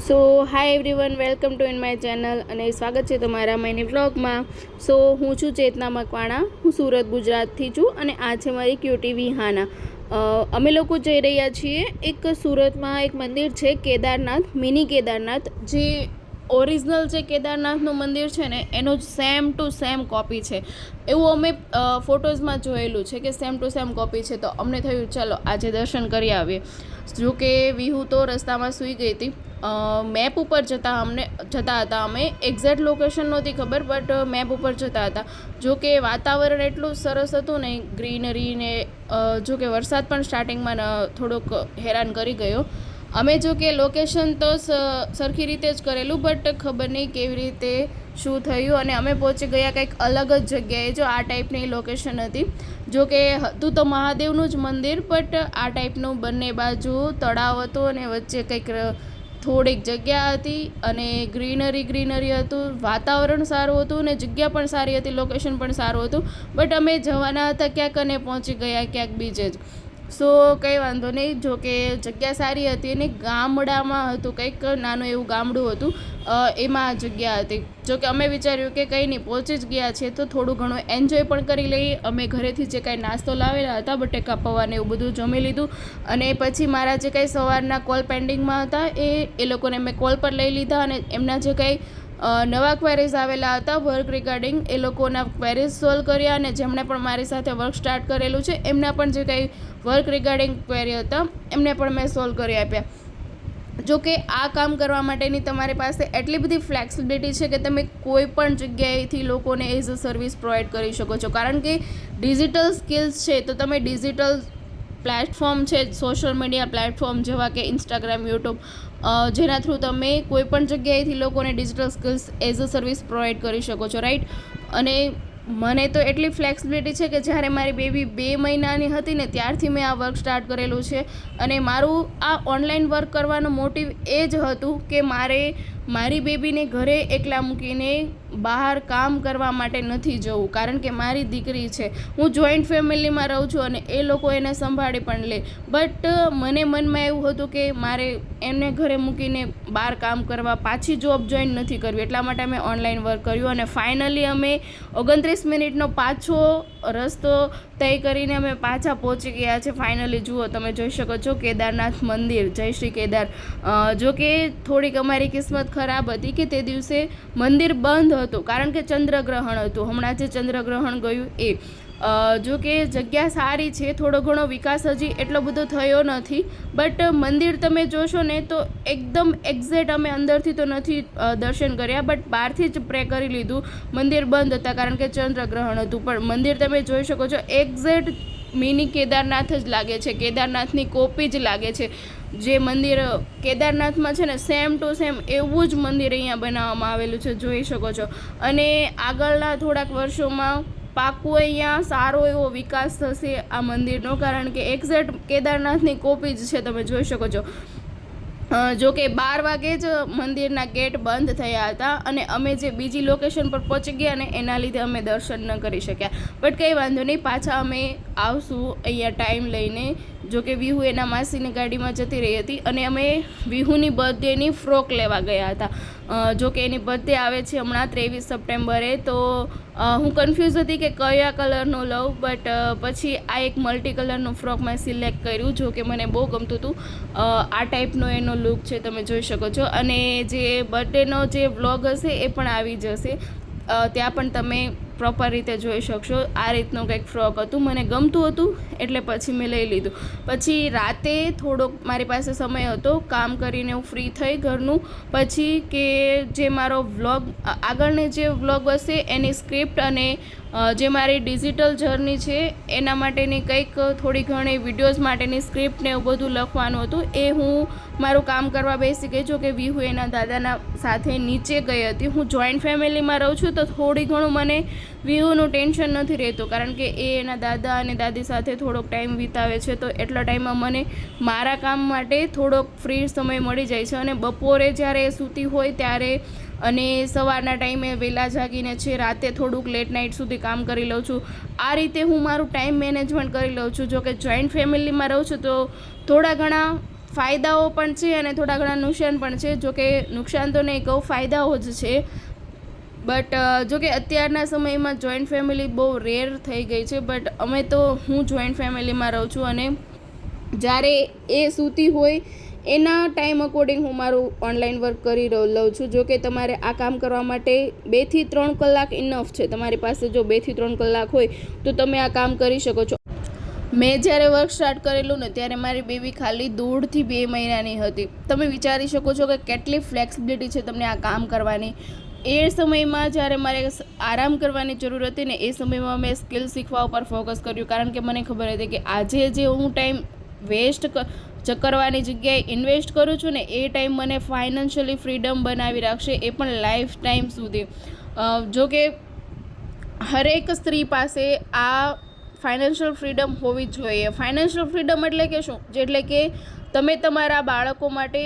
So hi everyone, welcome to in my channel અને સ્વાગત છે તમારા માયની વ્લોગમાં. સો હું છું ચેતના મકવાણા, હું સુરત ગુજરાતથી છું અને આ છે મારી ક્યુટી વિહાના. અમે લોકો જઈ રહ્યા છીએ એક સુરતમાં એક મંદિર છે કેદારનાથ, મિની કેદારનાથ, જે ઓરિજિનલ જે કેદારનાથનું મંદિર છે ને એનો જ સેમ ટુ સેમ કોપી છે. એવું અમે ફોટોઝમાં જોયેલું છે કે સેમ ટુ સેમ કોપી છે. તો અમને થયું ચાલો આજે દર્શન કરી આવીએ. જો કે વિહુ તો રસ્તામાં સૂઈ ગઈ હતી. મેપ ઉપર જતા હતા અમે, એક્ઝેક્ટ લોકેશન નહોતી ખબર, બટ મેપ ઉપર જતા હતા. જો કે વાતાવરણ એટલું સરસ હતું ને, ગ્રીનરી ને, જો કે વરસાદ પણ સ્ટાર્ટિંગમાં થોડોક હેરાન કરી ગયો. અમે જો કે લોકેશન તો સરખી રીતે જ કરેલું, બટ ખબર નહીં કેવી રીતે શું થયું અને અમે પહોંચી ગયા કંઈક અલગ જ જગ્યાએ. જો આ ટાઈપની લોકેશન હતી, જો કે હતું તો મહાદેવનું જ મંદિર, બટ આ ટાઈપનું બંને બાજુ તળાવ હતું અને વચ્ચે કંઈક થોડીક જગ્યા હતી અને ગ્રીનરી હતું. વાતાવરણ સારું હતું ને જગ્યા પણ સારી હતી, લોકેશન પણ સારું હતું, બટ અમે જવાના હતા ક્યાંક અને પહોંચી ગયા ક્યાંક બીજે જ. સો કંઈ વાંધો નહીં, જો કે જગ્યા સારી હતી અને ગામડામાં હતું, કંઈક નાનું એવું ગામડું હતું, એમાં જગ્યા હતી. જો કે અમે વિચાર્યું કે કંઈ નહીં, પહોંચી જ ગયા છે તો થોડું ઘણું એન્જોય પણ કરી લઈએ. અમે ઘરેથી જે કાંઈ નાસ્તો લાવેલા હતા, બટેકા પૌવાને એવું બધું જમી લીધું અને પછી મારા જે કાંઈ સવારના કોલ પેન્ડિંગમાં હતા એ લોકોને મેં કોલ પર લઈ લીધા અને એમના જે કાંઈ નવા ક્વેરીઝ આવેલા હતા વર્ક રિગાર્ડિંગ, એ લોકોના ક્વેરીઝ સોલ્વ કર્યા અને જેમણે પણ મારી સાથે વર્ક સ્ટાર્ટ કરેલું છે એમના પણ જે કંઈ વર્ક રિગાર્ડિંગ ક્વેરી હતા એમને પણ મેં સોલ્વ કરી આપ્યા. જો કે આ કામ કરવા માટેની તમારી પાસે એટલી બધી ફ્લેક્સિબિલિટી છે કે તમે કોઈ પણ જગ્યાએથી લોકોને એઝ અ સર્વિસ પ્રોવાઈડ કરી શકો છો. કારણ કે ડિજિટલ સ્કિલ્સ છે તો તમે ડિજિટલ પ્લેટફોર્મ છે, સોશિયલ મીડિયા પ્લેટફોર્મ જેવા કે ઇન્સ્ટાગ્રામ, યુટ્યુબ, જેના થ્રુ તમે કોઈ પણ જગ્યાએથી લોકોને digital skills as a service provide કરી શકો છો, રાઈટ. અને મને તો એટલી ફ્લેક્સિબિલિટી છે કે જ્યારે મારી બેબી 2 મહિનાની હતી ને ત્યારથી મેં આ વર્ક સ્ટાર્ટ કરેલું છે. અને મારું આ ઓનલાઈન વર્ક કરવાનો મોટિવ એ જ હતું કે મારી બેબીને ઘરે એકલા મૂકીને બહાર કામ કરવા માટે નથી જવું, કારણ કે મારી દીકરી છે. હું જોઈન્ટ ફેમિલીમાં રહું છું અને એ લોકો એને સંભાળી પણ લે, બટ મને મનમાં એવું હતું કે મારે એમને ઘરે મૂકીને બહાર કામ કરવા, પાછી જોબ જોઈન નથી કરવી, એટલા માટે મેં ઓનલાઈન વર્ક કર્યું. અને ફાઇનલી અમે 29 મિનિટનો પાછો રસ્તો તય કરીને અમે પાછા પહોંચી ગયા છે. ફાઇનલી જુઓ, તમે જોઈ શકો છો કેદારનાથ મંદિર, જય શ્રી કેદાર. જો કે થોડીક અમારી કિસ્મત ખરાબ હતી કે તે દિવસે મંદિર બંધ હતું, કારણ કે ચંદ્રગ્રહણ હતું. હમણાં જે ચંદ્રગ્રહણ ગયું એ. જો કે જગ્યા સારી છે, થોડો ઘણો વિકાસ હજી એટલો બધો થયો નથી, બટ મંદિર તમે જોશો ને તો એકદમ એક્ઝેક્ટ, અમે અંદરથી તો નથી દર્શન કર્યા, બટ બહારથી જ પ્રે કરી લીધું. મંદિર બંધ હતા કારણ કે ચંદ્રગ્રહણ હતું, પણ મંદિર તમે જોઈ શકો છો એક્ઝેક્ટ મિની કેદારનાથ જ લાગે છે, કેદારનાથની કોપી જ લાગે છે. જે મંદિર કેદારનાથમાં છે ને સેમ ટુ સેમ એવું જ મંદિર અહીંયા બનાવવામાં આવેલું છે, જોઈ શકો છો. અને આગળના થોડાક વર્ષોમાં પાક્કું અહીંયા સારો એવો વિકાસ થશે આ મંદિરનો, કારણ કે એક્ઝેક્ટ કેદારનાથની કોપી જ છે, તમે જોઈ શકો છો. જો કે 12 વાગે જ મંદિરના ગેટ બંધ થયા હતા અને અમે જે બીજી લોકેશન પર પહોંચી ગયા ને એના લીધે અમે દર્શન ન કરી શક્યા, બટ કંઈ વાંધો નહીં, પાછા અમે આવશું અહીંયા ટાઈમ લઈને. જો કે વિહુ એના માસીની ગાડીમાં જતી રહી હતી અને અમે વિહુની બર્થડેની ફ્રોક લેવા ગયા હતા. જો કે એની બર્થડે આવે છે હમણાં 23 સપ્ટેમ્બરે, તો હું કન્ફ્યુઝ હતી કે કયા કલરનું લઉં, બટ પછી આ એક મલ્ટી કલરનું ફ્રોક મેં સિલેક્ટ કર્યું, જો કે મને બહુ ગમતું હતું. આ ટાઈપનો એનો લુક છે, તમે જોઈ શકો છો. અને જે બર્થડેનો જે વ્લોગ હશે એ પણ આવી જશે, ત્યાં પણ તમે પ્રોપર રીતે જોઈ શકશો. આ રીતનું કંઈક ફ્રોક હતું, મને ગમતું હતું એટલે પછી મેં લઈ લીધું. પછી રાતે થોડોક મારી પાસે સમય હતો, કામ કરીને હું ફ્રી થઈ ઘરનું, પછી કે જે મારો વ્લોગ આગળની જે વ્લોગ હશે એની સ્ક્રિપ્ટ અને જે મારી ડિજિટલ જર્ની છે એના માટેની કંઈક થોડી ઘણી વિડીયોઝ માટેની સ્ક્રિપ્ટ ને એવું બધું લખવાનું હતું. એ હું મારું કામ કરવા બેસી ગઈ. જો કે વિહુ એના દાદાના સાથે નીચે ગઈ હતી. હું જોઈન્ટ ફેમિલીમાં રહું છું તો થોડી ઘણું મને વિહુનું ટેન્શન નથી રહેતું, કારણ કે એ એના દાદા અને દાદી સાથે થોડોક ટાઈમ વિતાવે છે, તો એટલા ટાઈમમાં મને મારા કામ માટે થોડોક ફ્રી સમય મળી જાય છે. અને બપોરે જ્યારે સૂતી હોય ત્યારે અને સવારના ટાઈમે વહેલા જાગીને છે રાતે થોડુંક લેટ નાઇટ સુધી કામ કરી લઉં છું. આ રીતે હું મારું ટાઈમ મેનેજમેન્ટ કરી લઉં છું. જો કે જોઈન્ટ ફેમિલીમાં રહું છું તો થોડા ઘણા ફાયદાઓ પણ છે અને થોડા ઘણા નુકસાન પણ છે. જો કે નુકસાન તો નહીં કહું, ફાયદાઓ જ છે. બટ જો કે અત્યારના સમયમાં જોઈન્ટ ફેમિલી બહુ રેર થઈ ગઈ છે. બટ હું જોઈન્ટ ફેમિલીમાં રહું છું અને જ્યારે એ સૂતી હોય એના ટાઈમ અકોર્ડિંગ હું મારું ઓનલાઈન વર્ક કરી લઉં છું. જો કે તમારે આ કામ કરવા માટે 2 થી 3 કલાક ઇનફ છે. તમારી પાસે જો 2 થી 3 કલાક હોય તો તમે આ કામ કરી શકો છો. મેં જ્યારે વર્ક સ્ટાર્ટ કરેલું ને ત્યારે મારી બેબી ખાલી 1.5 થી 2 મહિનાની હતી. તમે વિચારી શકો છો કે કેટલી ફ્લેક્સિબિલિટી છે તમને આ કામ કરવાની. એ સમયમાં જ્યારે મારે આરામ કરવાની જરૂર હતી ને, એ સમયમાં મેં સ્કિલ શીખવા ઉપર ફોકસ કર્યું. કારણ કે મને ખબર હતી કે આજે જે હું ટાઈમ વેસ્ટ કરવાની જગ્યાએ ઇન્વેસ્ટ કરું છું ને, એ ટાઈમ મને ફાઇનાન્શિયલી ફ્રીડમ બનાવી રાખશે, એ પણ લાઈફ ટાઈમ સુધી. જો કે હરેક સ્ત્રી પાસે આ ફાઇનાન્શિયલ ફ્રીડમ હોવી જ જોઈએ. ફાઇનાન્શિયલ ફ્રીડમ એટલે કે શું? એટલે કે તમે તમારા બાળકો માટે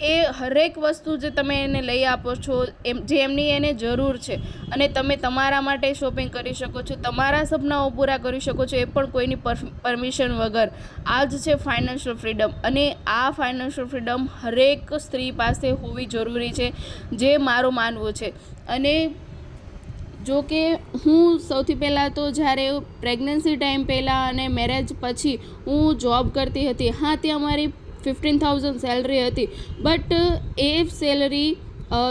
એ હરેક વસ્તુ જે તમે એને લઈ આપો છો, જે એમની એને જરૂર છે, અને તમે તમારા માટે શોપિંગ કરી શકો છો, તમારા સપનાઓ પૂરા કરી શકો છો, એ પણ કોઈની પરમિશન વગર. આ જ છે ફાઇનાન્શિયલ ફ્રીડમ. અને આ ફાઇનાન્શિયલ ફ્રીડમ હરેક સ્ત્રી પાસે હોવી જરૂરી છે, જે મારું માનવું છે. અને જો કે હું સૌથી પહેલાં તો જ્યારે પ્રેગ્નન્સી ટાઈમ પહેલાં અને મેરેજ પછી હું જોબ કરતી હતી. હા, ત્યાં મારી 15,000 સેલરી હતી. બટ એ સેલરી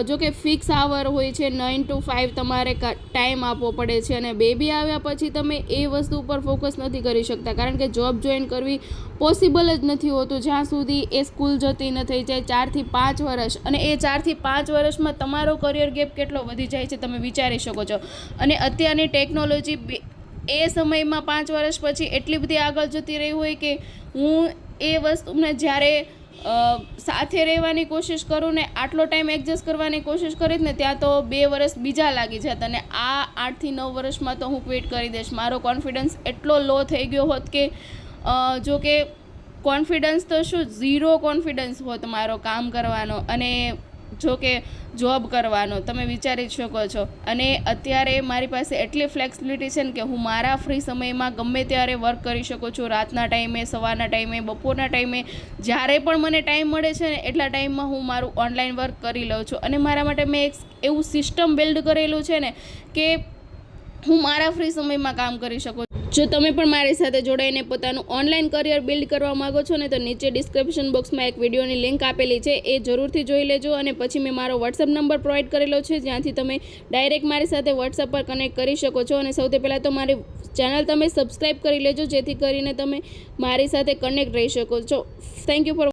જો કે ફિક્સ આવર હોય છે, 9 to 5 તમારે ટાઈમ આપવો પડે છે. અને બેબી આવ્યા પછી તમે એ વસ્તુ ઉપર ફોકસ નથી કરી શકતા, કારણ કે જોબ જોઈન કરવી પોસિબલ જ નથી હોતું જ્યાં સુધી એ સ્કૂલ જતી ન થઈ જાય. 4 થી 5 વર્ષ, અને એ 4 થી 5 વર્ષમાં તમારો કરિયર ગેપ કેટલો વધી જાય છે તમે વિચારી શકો છો. અને અત્યારની ટેકનોલોજી એ સમયમાં 5 વર્ષ પછી એટલી બધી આગળ જતી રહી હોય કે હું એ વસ્તુને જ્યારે સાથે રહેવાની કોશિશ કરું ને, આટલો ટાઈમ એડજસ્ટ કરવાની કોશિશ કરીશ ને, ત્યાં તો 2 વર્ષ બીજા લાગી જતા. અને આ 8 થી 9 વર્ષમાં તો હું ક્વિટ કરી દઈશ. મારો કોન્ફિડન્સ એટલો લો થઈ ગયો હોત કે જો કે કોન્ફિડન્સ તો શું, 0 કોન્ફિડન્સ હોત મારો કામ કરવાનો અને જો કે જોબ કરવાનો. તમે વિચારી જ શકો છો. અને અત્યારે મારી પાસે એટલી ફ્લેક્સિબિલિટી છે ને કે હું મારા ફ્રી સમયમાં ગમે ત્યારે વર્ક કરી શકું છું. રાતના ટાઈમે, સવારના ટાઈમે, બપોરના ટાઈમે, જ્યારે પણ મને ટાઈમ મળે છે ને એટલા ટાઈમમાં હું મારું ઓનલાઈન વર્ક કરી લઉં છું. અને મારા માટે મેં એક એવું સિસ્ટમ બિલ્ડ કરેલું છે ને કે હું મારા ફ્રી સમયમાં કામ કરી શકું. જો તમે પણ મારી સાથે જોડાઈને પોતાનું ઓનલાઈન કરિયર બિલ્ડ કરવા માગો છો ને, તો નીચે ડિસ્ક્રિપ્શન બોક્સમાં એક વિડીયોની લિંક આપેલી છે, એ જરૂરથી જોઈ લેજો. અને પછી મેં મારો વોટ્સઅપ નંબર પ્રોવાઈડ કરેલો છે, જ્યાંથી તમે ડાયરેક્ટ મારી સાથે વોટ્સઅપ પર કનેક્ટ કરી શકો છો. અને સૌથી પહેલાં તો મારી ચેનલ તમે સબસ્ક્રાઈબ કરી લેજો, જેથી કરીને તમે મારી સાથે કનેક્ટ રહી શકો છો. Thank you for